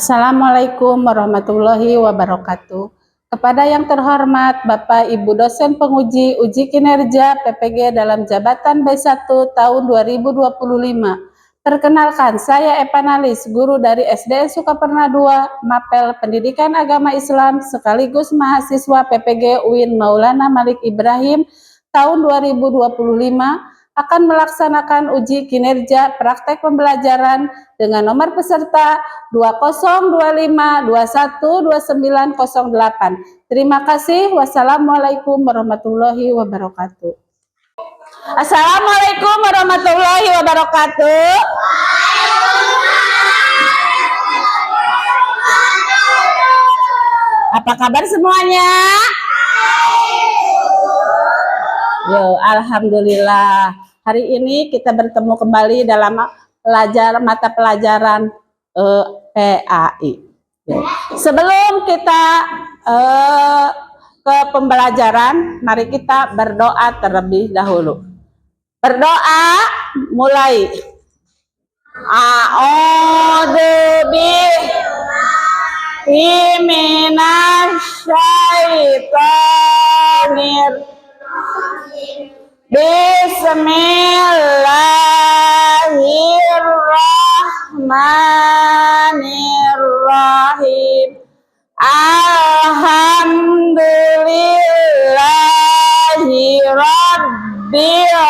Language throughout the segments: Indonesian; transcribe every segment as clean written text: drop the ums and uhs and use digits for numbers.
Assalamualaikum warahmatullahi wabarakatuh. Kepada yang terhormat Bapak Ibu dosen penguji uji kinerja PPG dalam jabatan B1 tahun 2025. Perkenalkan, saya Epanalis, guru dari SD Sukaperna II, Mapel Pendidikan Agama Islam sekaligus mahasiswa PPG UIN Maulana Malik Ibrahim tahun 2025 akan melaksanakan uji kinerja praktek pembelajaran dengan nomor peserta 2025212908. Terima kasih. Wassalamualaikum warahmatullahi wabarakatuh. Assalamualaikum warahmatullahi wabarakatuh. Apa kabar semuanya? Yo, alhamdulillah. Hari ini kita bertemu kembali dalam mata pelajaran PAI. Sebelum kita ke pembelajaran, mari kita berdoa terlebih dahulu. Berdoa mulai. A'udzubillahi minasyaitonir Bismillahirrahmanirrahim. Alhamdulillahi rabbil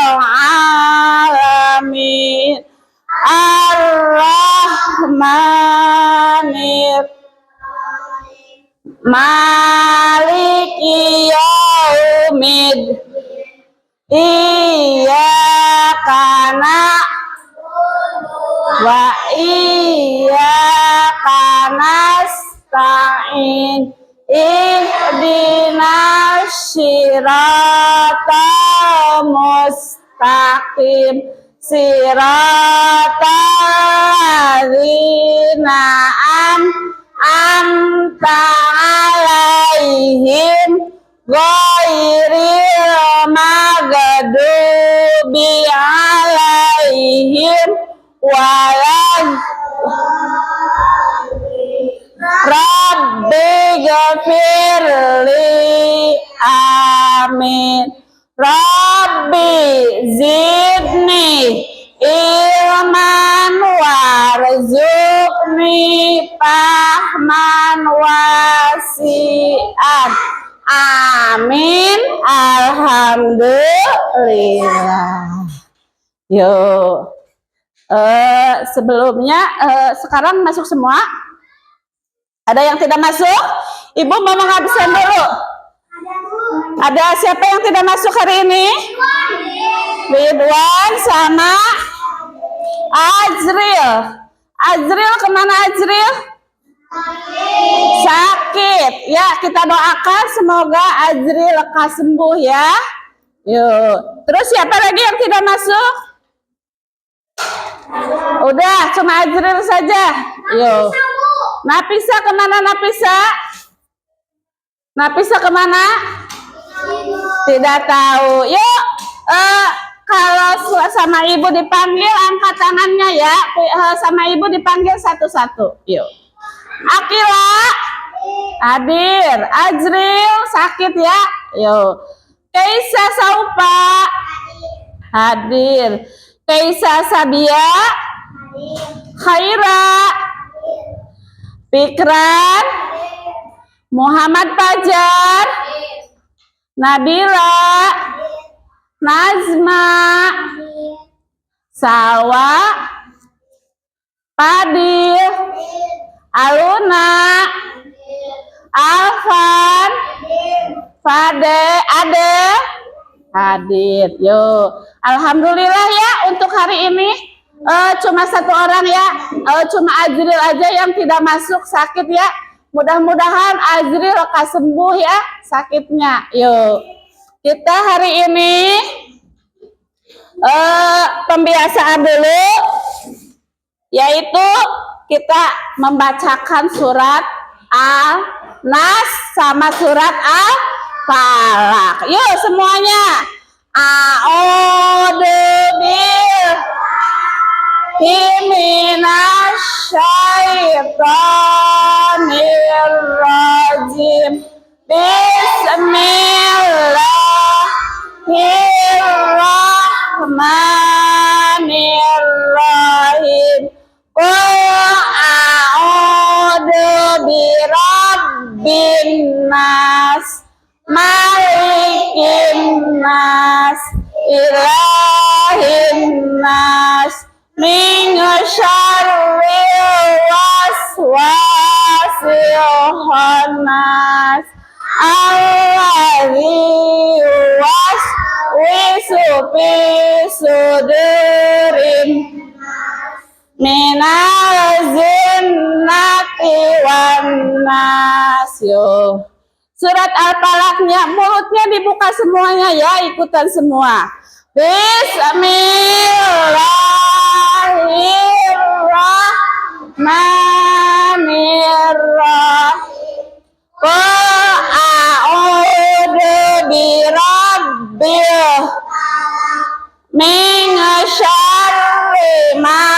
alamin. Ar-Rahmanir Maliki yaumid. Iyyaka na'budu wa iyyaka nasta'in. Ihdinas siratal mustaqim. Siratal ladzina an'amta 'alaihim ghairil maghdubi 'alaihim Rabbi ghafirli. Amin. Rabbi zidni ilman warzuqni fahman wasi'an. Amin. Alhamdulillah. Yuk. Sebelumnya sekarang masuk semua. Ada yang tidak masuk? Ibu mau mengabsen dulu. Ada siapa yang tidak masuk hari ini? Ridwan sama Azril. Azril kemana Azril? Sakit. Ya, kita doakan semoga Azril lekas sembuh ya. Yuk. Terus siapa lagi yang tidak masuk? Udah, cuma Azril saja. Yuk. Napisa kemana Napisa? Napisa kemana? Tidak tahu. Yuk, kalau sama ibu dipanggil angkat tangannya ya. Sama ibu dipanggil satu-satu. Yuk. Akila hadir. Azril sakit ya. Yuk. Keisa Saupa hadir. Keisa Sabia Khaira Fikran Muhammad Fajar Nabila Nazma Salwa Padil Aluna Alfan Fade Ade hadir. Yuk, alhamdulillah ya untuk hari ini cuma satu orang ya, cuma Azril aja yang tidak masuk sakit ya. Mudah-mudahan Azril lekas sembuh ya sakitnya. Yuk, kita hari ini pembiasaan dulu, yaitu kita membacakan surat Al-Nas sama surat Al-Falaq. Yuk semuanya. A'udzubillahi minasyaitonir Bismillahirrahmanirrahim. Qul a'udzu birabbin nas, malikin nas, ilahin nas, min syarril waswasil khannas, alladzi waswisu fi sudurin minal jinnati wan nas. Yo. Surat Al-Falaqnya mulutnya dibuka semuanya ya, ikutan semua. Bismillahirrahmanirrahim. Qul a'udzu birabbil min syarri ma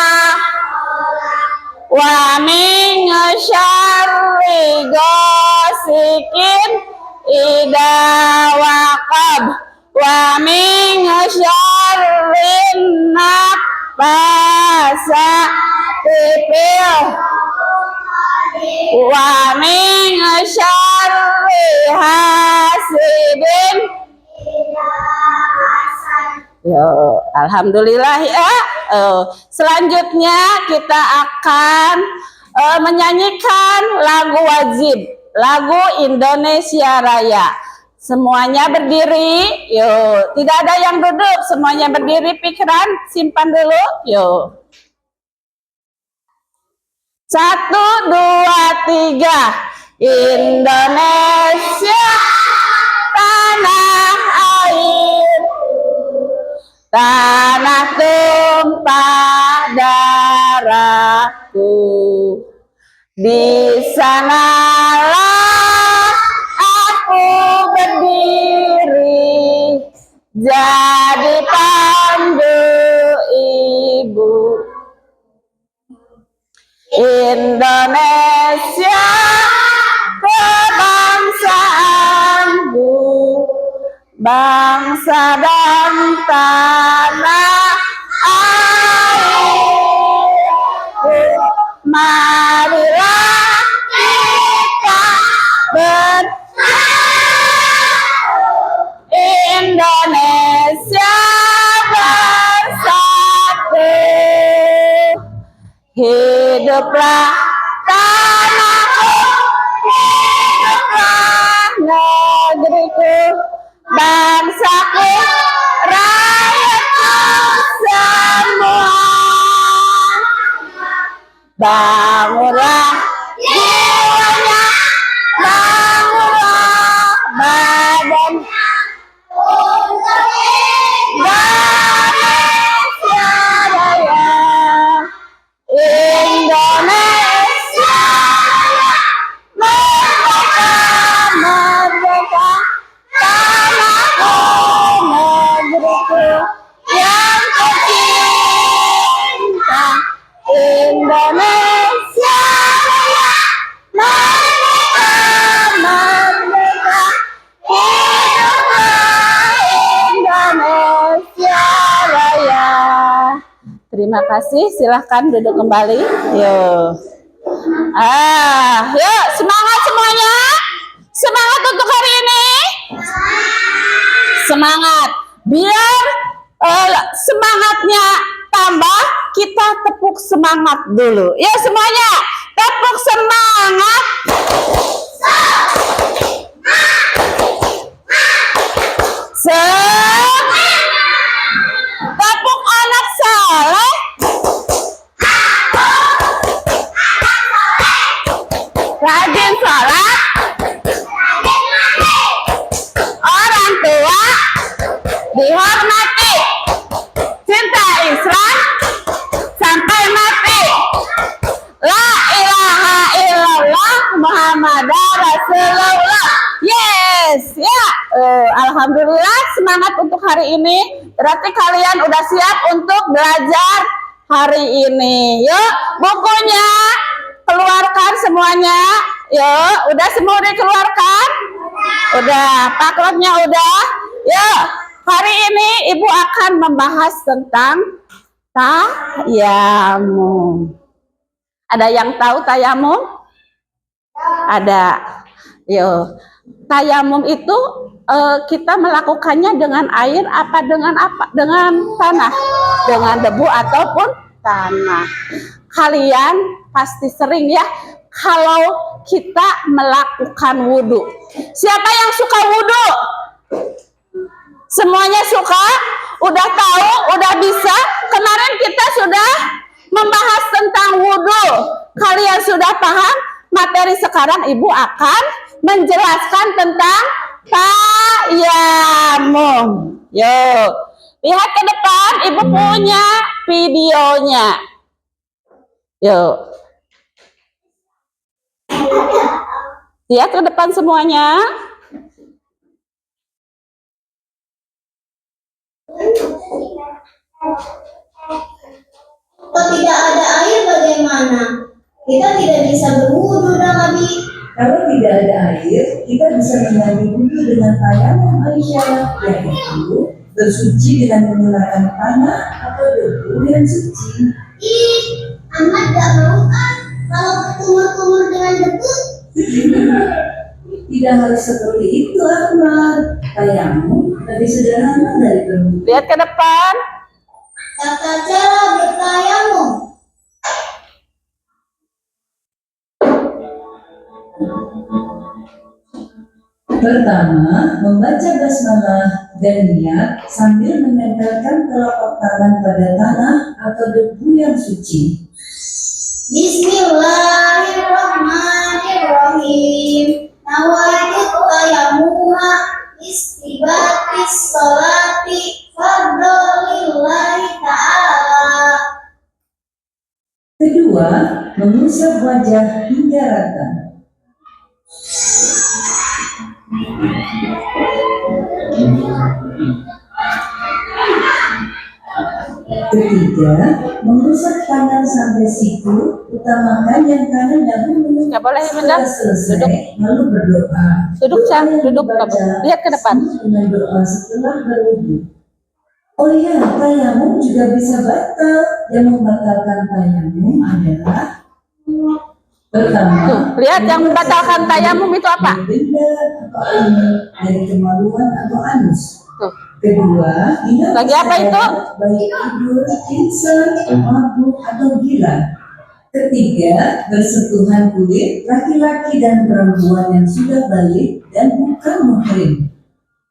wa min syarri ghasikin idza waqab wa min syarri naffasati fil wa min syarri hasidin. Yo, alhamdulillah ya. Selanjutnya kita akan menyanyikan lagu wajib, lagu Indonesia Raya. Semuanya berdiri, yuk. Tidak ada yang duduk, semuanya berdiri. Pikiran simpan dulu, yuk. 1, 2, 3. Indonesia tanah air, tanah tumpah darahku, di sanalah aku berdiri, jadi pandu ibu. Indonesia kebangsaanku, bangsa dan tanah airku. Marilah kita Indonesia bersatu. Hiduplah tanahku, hiduplah negeriku, bangsaku, rakyatku semua. Bangunlah jiwanya, bangunlah badan, Indonesia Raya, Indonesia merdeka, merdeka, tanahku, negeriku yang tercinta. Indonesia Raya, merdeka, merdeka, hiduplah Indonesia Raya. Terima kasih, silahkan duduk kembali. Yuk. Yuk, semangat semuanya. Semangat untuk hari ini. Semangat. Biar semangatnya tambah, kita tepuk semangat dulu. Ya semuanya, tepuk semangat. Tepuk anak saleh. Rajin sholat. Orang tua dihormati. Cinta Islam sampai mati. La ilaha illallah Muhammadar Rasulullah. Yes, ya. Alhamdulillah, semangat untuk hari ini. Berarti kalian udah siap untuk belajar hari ini. Yuk, bukunya keluarkan semuanya. Yo, udah semua dikeluarkan? Udah, pakrotnya udah. Yo, hari ini Ibu akan membahas tentang tayamum. Ada yang tahu tayamum? Ada. Yo, tayamum itu kita melakukannya dengan air apa dengan apa? Dengan tanah, dengan debu ataupun tanah. Kalian pasti sering ya kalau kita melakukan wudhu. Siapa yang suka wudhu? Semuanya suka? Udah tahu? Udah bisa? Kemarin kita sudah membahas tentang wudhu. Kalian sudah paham? Materi sekarang Ibu akan menjelaskan tentang tayamum. Yo, lihat ke depan, Ibu punya videonya. Yo, lihat ke depan semuanya. Kalau tidak ada air bagaimana? Kita tidak bisa berwudu dan Nabi. Kalau tidak ada air, kita bisa mengambil wudhu dengan tayamum Aisyah, yaitu bersuci dengan menggunakan tanah atau debu yang suci. Ih, Ahmad gak mau kan kalau berkumur-kumur dengan debu? Tidak harus seperti itu, Ahmad. Tayamum lebih sederhana dari berwudhu. Lihat ke depan. Tata cara bertayamum. Pertama, membaca basmalah dan niat sambil menempelkan telapak tangan pada tanah atau debu yang suci. Bismillahirrahmanirrahim. Nawaitu tayamuma istibatis sholati fardolillahi ta'ala. Kedua, mengusap wajah hingga rata. Ketiga, mengusap tangan sampai siku, utamakan yang kanan dahulu. Nggak boleh Setelah mendak. selesai, Duduk. lalu berdoa. Duduk, Doa Cang. yang Duduk, dibaca Bapak. Lihat ke depan. sama dengan doa setelah berwudu. Oh iya, tayamum juga bisa batal. Yang membatalkan tayamum adalah pertama, Tuh, lihat yang membatalkan tayamum itu apa? benda atau air dari kemaluan atau anus. Tuh. Kedua, ingat Lagi apa itu? baik tidur, pingsan, mabuk atau gila. Ketiga, bersentuhan kulit laki-laki dan perempuan yang sudah balik dan bukan muhrim.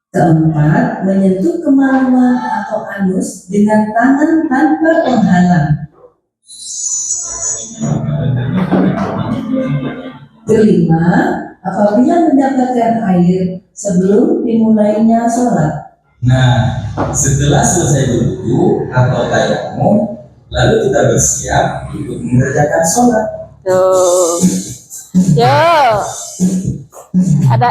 Keempat, menyentuh kemaluan atau anus dengan tangan tanpa penghalang. Kelima, apabila mendapatkan air sebelum dimulainya sholat. Nah, setelah selesai berwudu atau tayamum, lalu kita bersiap untuk mengerjakan sholat. Tuh. Yo. Ada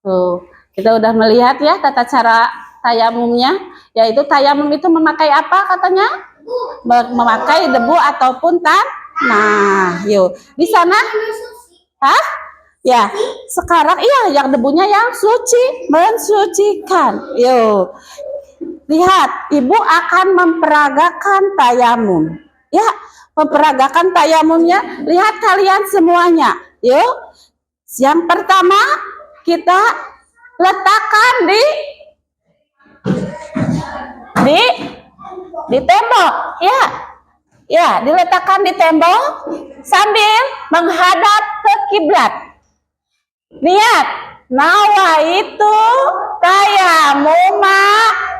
tuh. Kita udah melihat ya tata cara tayamumnya, yaitu tayamum itu memakai apa katanya? Memakai debu ataupun tanah. Yuk, di sana? Hah? Ya, sekarang iya yang debunya yang suci, mensucikan. Yuk. Lihat, Ibu akan memperagakan tayamum. Ya, memperagakan tayamumnya. Lihat kalian semuanya. Yuk. Yang pertama, kita letakkan di tembok. Ya. Ya, diletakkan di tembok sambil menghadap ke kiblat. Lihat, nawaitu tayamuma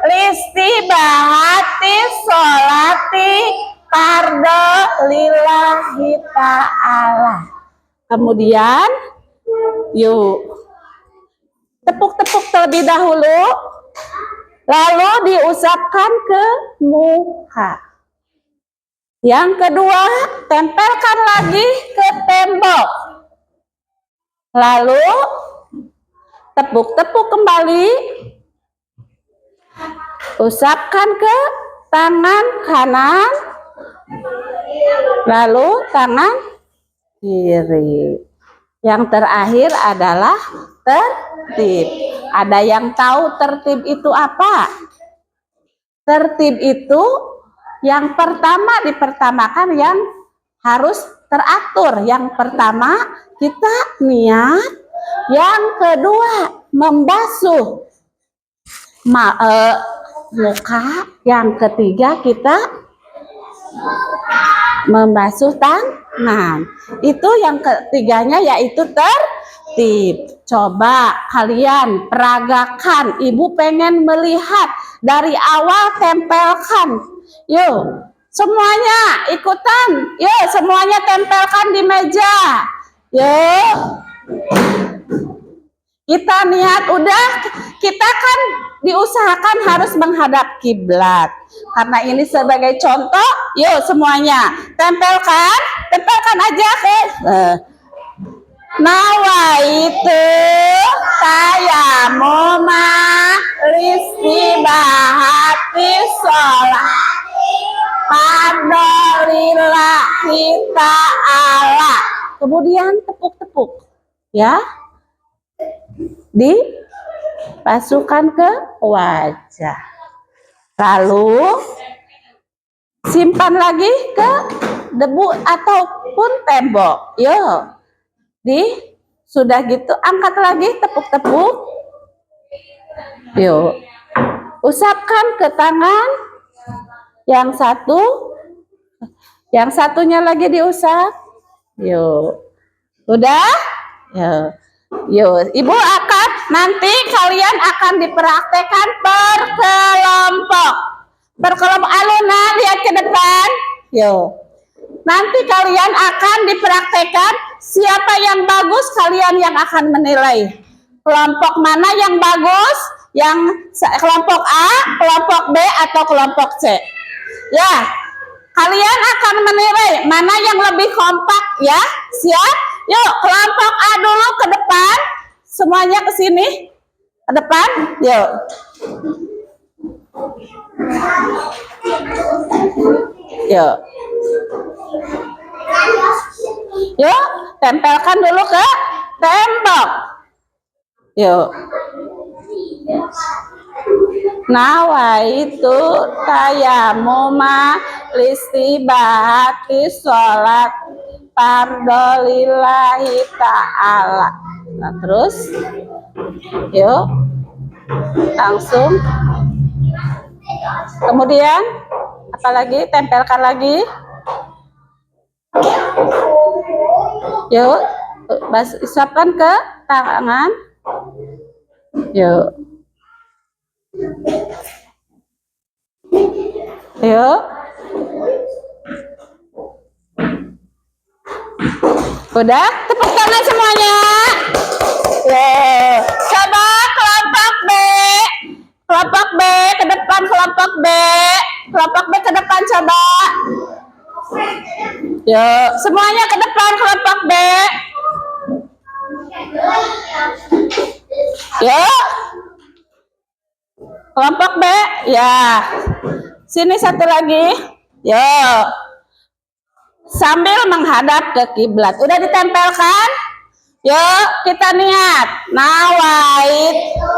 listibahati sholati fardo lillahi ta'ala. Kemudian, yuk, tepuk-tepuk terlebih dahulu, lalu diusapkan ke muka. Yang kedua, tempelkan lagi ke tembok. Lalu tepuk-tepuk kembali, usapkan ke tangan kanan, Lalu tangan kiri. Yang terakhir adalah tertib. Ada yang tahu tertib itu apa? Tertib itu yang pertama dipertamakan yang harus teratur. Yang pertama kita niat, yang kedua membasuh muka, yang ketiga kita membasuh tangan. Itu yang ketiganya yaitu tertib. Coba kalian peragakan. Ibu pengen melihat dari awal, tempelkan. Yuk, semuanya ikutan. Yuk, semuanya tempelkan di meja. Yuk. Kita niat udah, kita kan diusahakan harus menghadap kiblat. Karena ini sebagai contoh, yuk semuanya tempelkan aja ke nawaitu tayamuma listibahati sholat padolillahi ta'ala. Kemudian tepuk-tepuk ya, dipasukan ke wajah, lalu simpan lagi ke debu ataupun tembok. Yuk, sudah gitu angkat lagi, tepuk-tepuk. Yuk, usapkan ke tangan yang satu, yang satunya lagi diusap. Yuk, udah. Yuk, ibu akan nanti kalian akan dipraktekkan berkelompok. Aluna lihat ke depan. Yuk, nanti kalian akan dipraktekkan siapa yang bagus, kalian yang akan menilai. Kelompok mana yang bagus? Yang kelompok A, kelompok B, atau kelompok C. Ya, kalian akan menilai mana yang lebih kompak ya. Siap? Yuk, kelompok A dulu ke depan. Semuanya ke sini. Ke depan. Yuk. Yuk. Yuk, tempelkan dulu ke tembok. Yuk. Nawaitu tayamuma listibahati sholat fardolillahi ta'ala. Nah, terus yuk langsung, kemudian apalagi, tempelkan lagi. Yuk, usapkan ke tangan. Yuk. Yuk. Udah, tepuk tangan semuanya. Coba kelompok B. Kelompok B ke depan, kelompok B. Kelompok B ke depan coba. Yuk, semuanya ke depan kelompok B. Yuk. Kelompok B, ya. Sini satu lagi. Yuk. Sambil menghadap ke kiblat. Udah ditempelkan? Yuk, kita niat. Nawaitu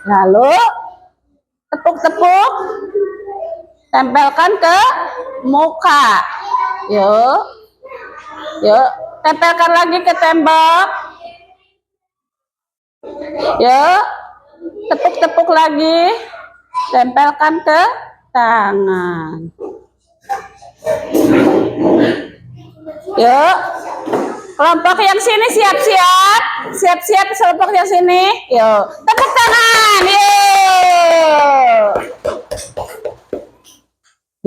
lalu tepuk-tepuk, tempelkan ke muka. Yuk, yuk, tempelkan lagi ke tembok. Yuk, tepuk-tepuk lagi, tempelkan ke tangan. Yuk, kelompok yang sini siap-siap, siap-siap kelompok yang sini. Yuk, tepuk tangan.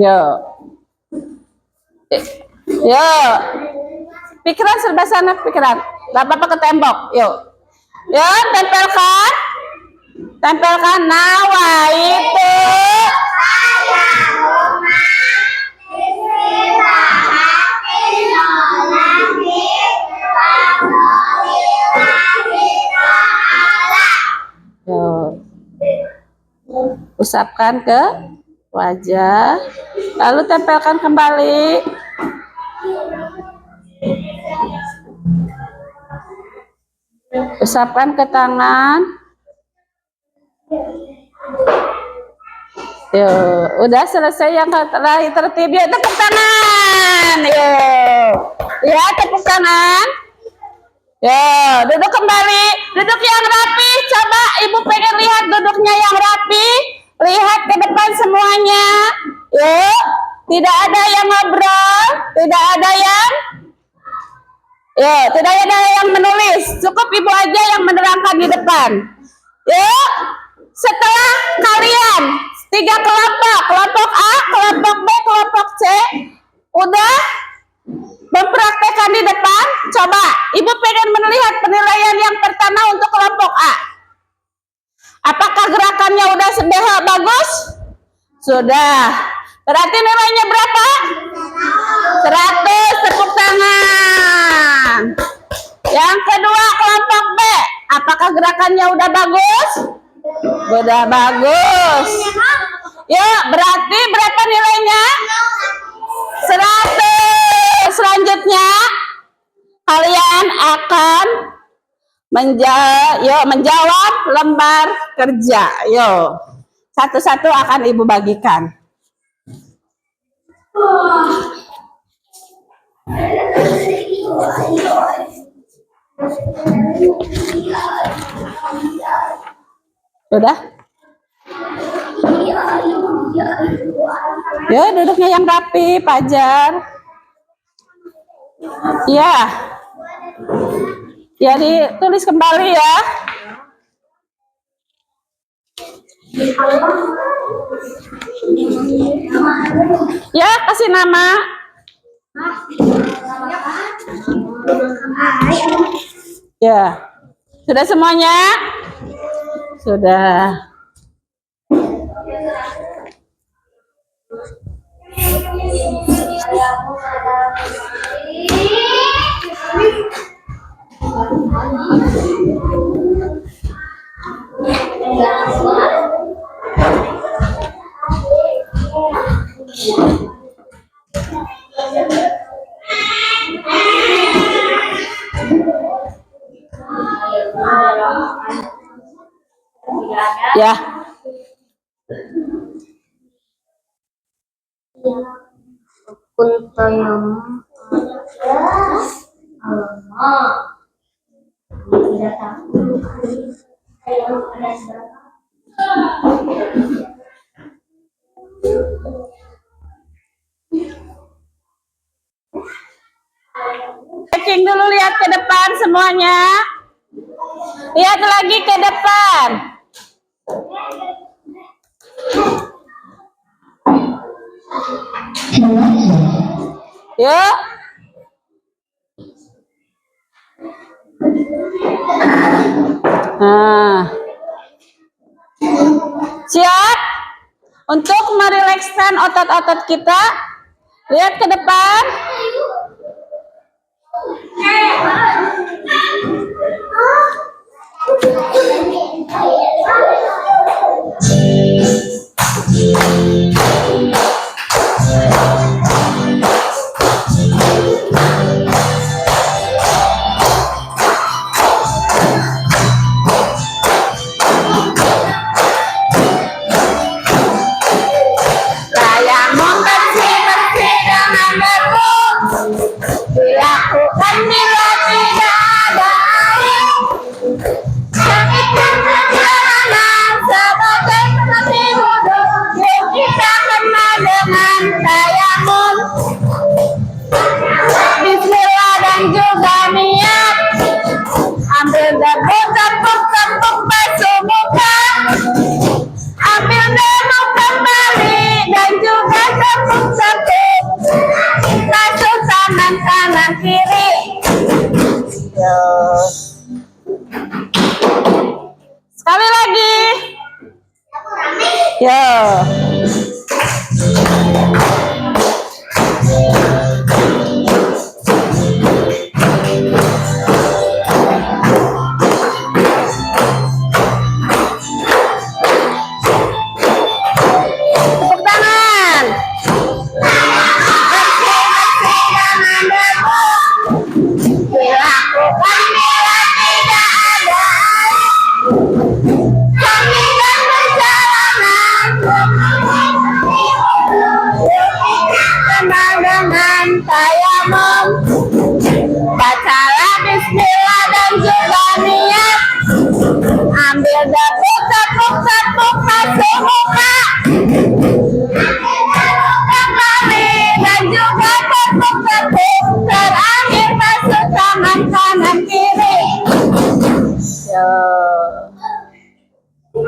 Yuk, yuk, yuk. Pikiran serba sana, pikiran. Gak apa-apa ke tembok. Yuk, yuk, tempelkan, tempelkan. Nawaitu Usapkan ke wajah, lalu tempelkan kembali. Usapkan ke tangan. Yo, udah selesai yang terakhir tertib. Yuk, tepuk tangan. Yo, ya tepuk tangan. Yo, duduk kembali. Duduk yang rapi. Coba ibu pengen lihat duduknya yang rapi. Lihat ke depan semuanya. Yuk, tidak ada yang ngobrol, tidak ada yang tidak ada yang menulis. Cukup ibu aja yang menerangkan di depan. Yuk, setelah kalian 3 kelompok, kelompok A, kelompok B, kelompok C, udah mempraktekkan di depan, coba ibu pengen melihat penilaian yang pertama untuk kelompok A. Apakah gerakannya udah bagus? Sudah. Berarti nilainya berapa? 100. Tepuk tangan. Yang kedua kelompok B. Apakah gerakannya udah bagus? Udah bagus. Ya, berarti berapa nilainya? 100. Selanjutnya kalian akan menjawab lembar kerja. Yo, satu-satu akan ibu bagikan. Udah? Ya, duduknya yang rapi, Pajar. Ya. Ya, ditulis kembali ya. Ya, kasih nama. Ya. Sudah semuanya? Sudah. Ya. Checking dulu, lihat ke depan semuanya. Lihat lagi ke depan. Yuk. Nah. Siap? Untuk merilekskan otot-otot kita, lihat ke depan. Layamun bersih-bersih dengan bersih, dilakukan bila tidak ada air. Sakitkan perjalanan sebagai pelatih wudhu, yuk kita kenal dengan tayammum. Bismillah dan juga niat. Ambil debu, tepuk-tepuk basuh muka. Ambil debu kembali dan juga tepuk-tepuk. Basuh tangan kanan kiri. Yo. Sekali lagi. Yo.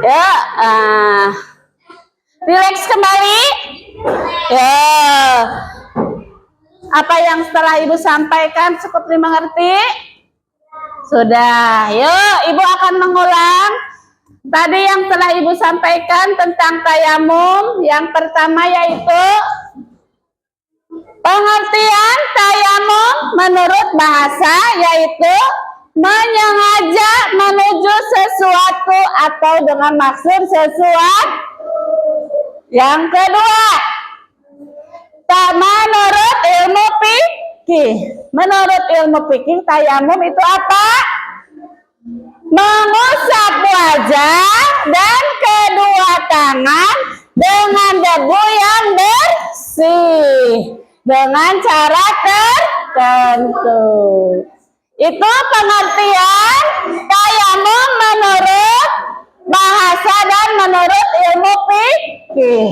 Ya, rileks kembali. Ya. Apa yang setelah Ibu sampaikan cukup dimengerti? Sudah. Yuk, Ibu akan mengulang. Tadi yang telah Ibu sampaikan tentang tayamum. Yang pertama yaitu pengertian tayamum menurut bahasa yaitu menyengaja menuju sesuatu atau dengan maksud sesuatu. Yang kedua, menurut ilmu fikih. Menurut ilmu fikih tayamum itu apa? Mengusap wajah dan kedua tangan dengan debu yang bersih dengan cara tertentu. Itu pengertian tayamum menurut bahasa dan menurut ilmu fikih.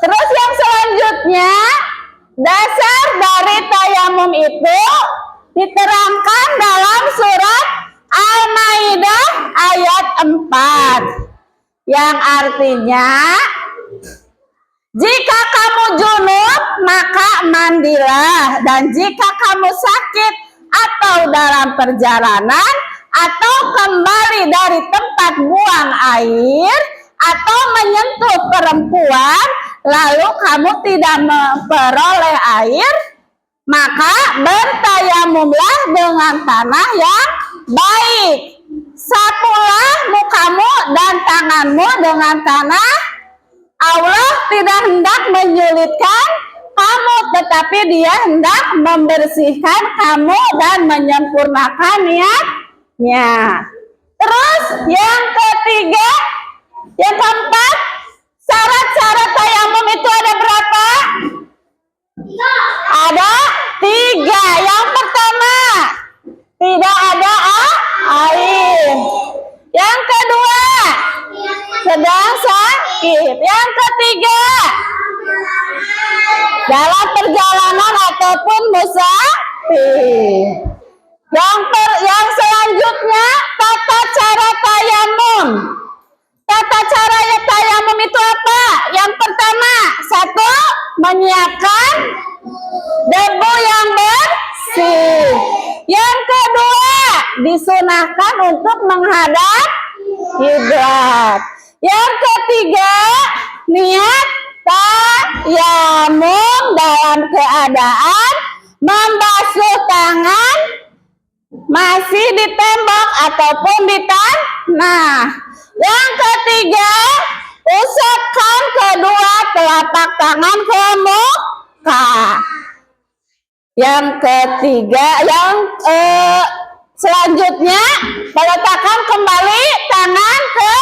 Terus yang selanjutnya, dasar dari tayamum itu diterangkan dalam surat Al-Maidah ayat 4 yang artinya jika kamu junub maka mandilah, dan jika kamu sakit atau dalam perjalanan atau kembali dari tempat buang air atau menyentuh perempuan lalu kamu tidak memperoleh air, maka bertayamumlah dengan tanah yang baik. Sapulah mukamu dan tanganmu dengan tanah. Allah tidak hendak menyulitkan kamu, tetapi Dia hendak membersihkan kamu dan menyempurnakan niatnya. Terus yang ketiga, yang keempat, syarat-syarat tayamum itu ada berapa? Ada 3. Yang pertama, tidak ada air. Yang kedua, sedang sakit. Yang ketiga, dalam perjalanan ataupun musafir. Yang selanjutnya, tata cara tayamum. Tata caranya tayamum itu apa? Yang pertama, 1, menyiapkan debu yang bersih. Yang kedua, disunahkan untuk menghadap kiblat. Yang ketiga, niat tayamum dalam keadaan membasuh tangan masih di tembok ataupun di tanah. Yang ketiga, usapkan kedua telapak tangan ke muka. Yang ketiga, yang selanjutnya meletakkan kembali tangan ke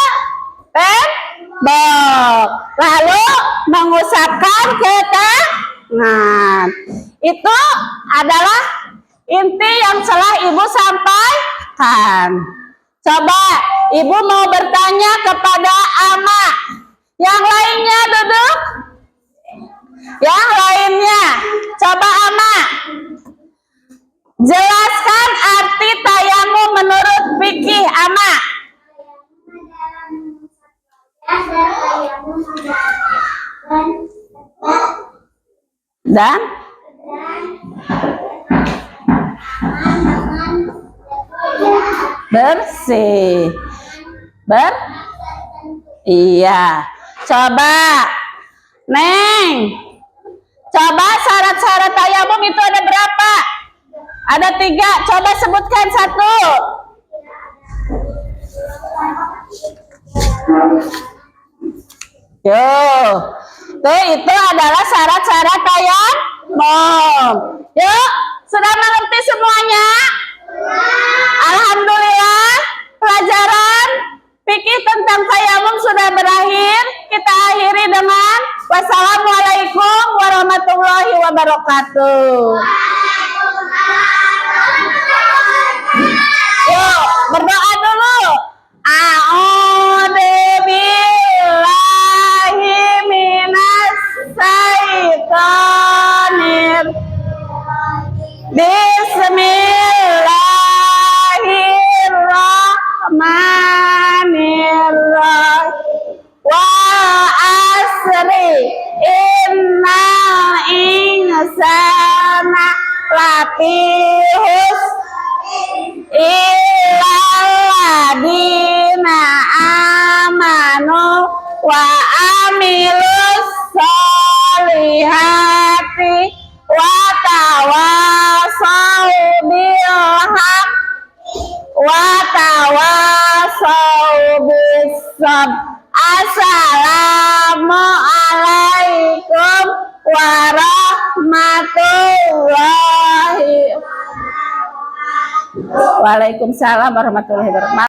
tembok, lalu mengusapkan ke tangan. Itu adalah inti yang telah Ibu sampaikan. Coba Ibu mau bertanya kepada Ama. Yang lainnya duduk. Yang lainnya, coba Ama. Jelaskan arti tayamum menurut fikih Ama. Dan bersih. Iya. Coba Neng, coba syarat-syarat tayamum itu ada berapa? Ada 3. Coba sebutkan 1. Tuh itu adalah syarat-syarat tayamum. Yuk, sudah mengerti semuanya? Alhamdulillah, pelajaran fikih tentang tayamum sudah berakhir. Kita akhiri dengan wassalamualaikum warahmatullahi wabarakatuh. Yuk, berdoa dulu. A'udzu billahi minas syaitonir Bismillahirrahmanirrahim. lapihus illadina amanu wa amilus solihati wa tawasau bil haq wa tawasau bis sabr. Assalamualaikum warahmatullahi. Waalaikumsalam warahmatullahi wabarakatuh.